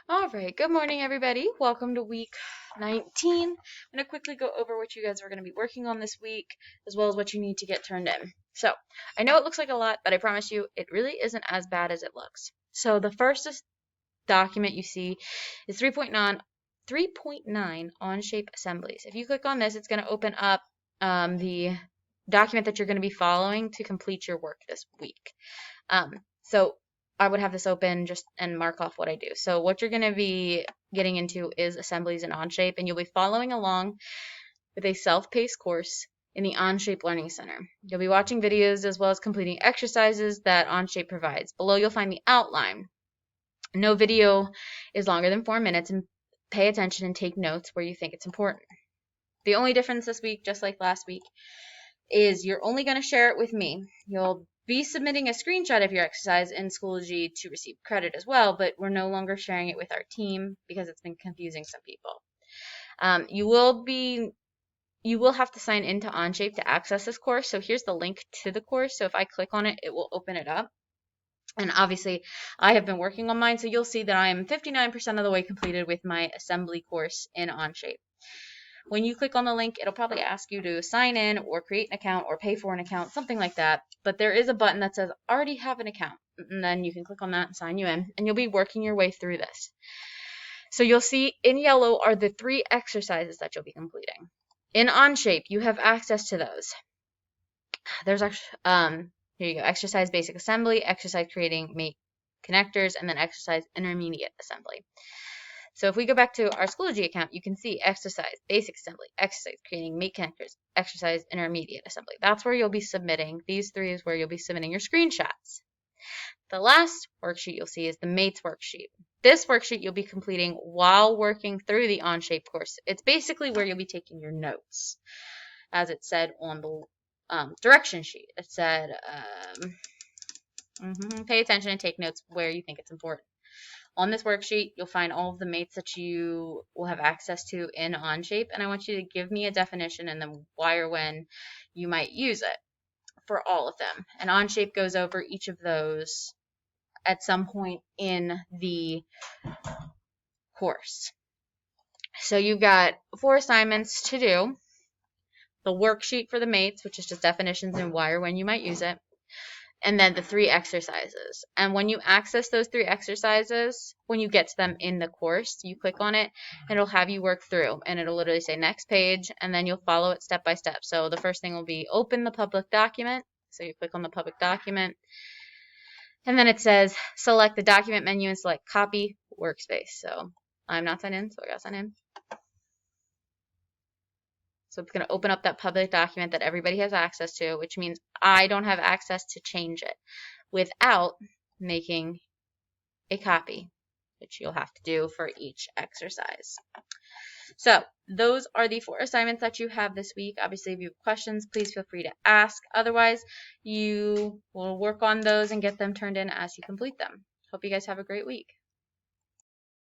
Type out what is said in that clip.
All right, good morning, everybody. Welcome to week 19. I'm going to quickly go over what you guys are going to be working on this week, as well as what you need to get turned in. So, I know it looks like a lot, but I promise you, it really isn't as bad as it looks. So, the first document you see is 3.9 on-shape assemblies. If you click on this, it's going to open up the document that you're going to be following to complete your work this week. So I would have this open just and mark off what I do. So what you're going to be getting into is assemblies in Onshape, and you'll be following along with a self-paced course in the Onshape Learning Center. You'll be watching videos as well as completing exercises that Onshape provides. Below you'll find the outline. No video is longer than 4 minutes, and pay attention and take notes where you think it's important. The only difference this week, just like last week, is you're only going to share it with me. You'll be submitting a screenshot of your exercise in Schoology to receive credit as well, but we're no longer sharing it with our team because it's been confusing some people. You will have to sign into Onshape to access this course. So here's the link to the course. So if I click on it, it will open it up. And obviously, I have been working on mine, so you'll see that I am 59% of the way completed with my assembly course in Onshape. When you click on the link, it'll probably ask you to sign in or create an account or pay for an account, something like that. But there is a button that says already have an account. And then you can click on that and sign you in. And you'll be working your way through this. So you'll see in yellow are the 3 exercises that you'll be completing. In Onshape, you have access to those. There's actually, here you go, exercise basic assembly, exercise creating mate connectors, and then exercise intermediate assembly. So if we go back to our Schoology account, you can see exercise, basic assembly, exercise, creating mate connectors, exercise, intermediate assembly. That's where you'll be submitting. These 3 is where you'll be submitting your screenshots. The last worksheet you'll see is the mates worksheet. This worksheet you'll be completing while working through the Onshape course. It's basically where you'll be taking your notes, as it said on the direction sheet. It said, pay attention and take notes where you think it's important. On this worksheet, you'll find all of the mates that you will have access to in Onshape, and I want you to give me a definition and then why or when you might use it for all of them. And Onshape goes over each of those at some point in the course. So you've got 4 assignments to do. The worksheet for the mates, which is just definitions and why or when you might use it. And then the 3 exercises. And when you access those 3 exercises, when you get to them in the course, you click on it, and it'll have you work through. And it'll literally say next page, and then you'll follow it step by step. So the first thing will be open the public document. So you click on the public document. And then it says select the document menu and select copy workspace. So I'm not signed in, so I got to sign in. So it's going to open up that public document that everybody has access to, which means I don't have access to change it without making a copy, which you'll have to do for each exercise. So those are the 4 assignments that you have this week. Obviously, if you have questions, please feel free to ask. Otherwise, you will work on those and get them turned in as you complete them. Hope you guys have a great week.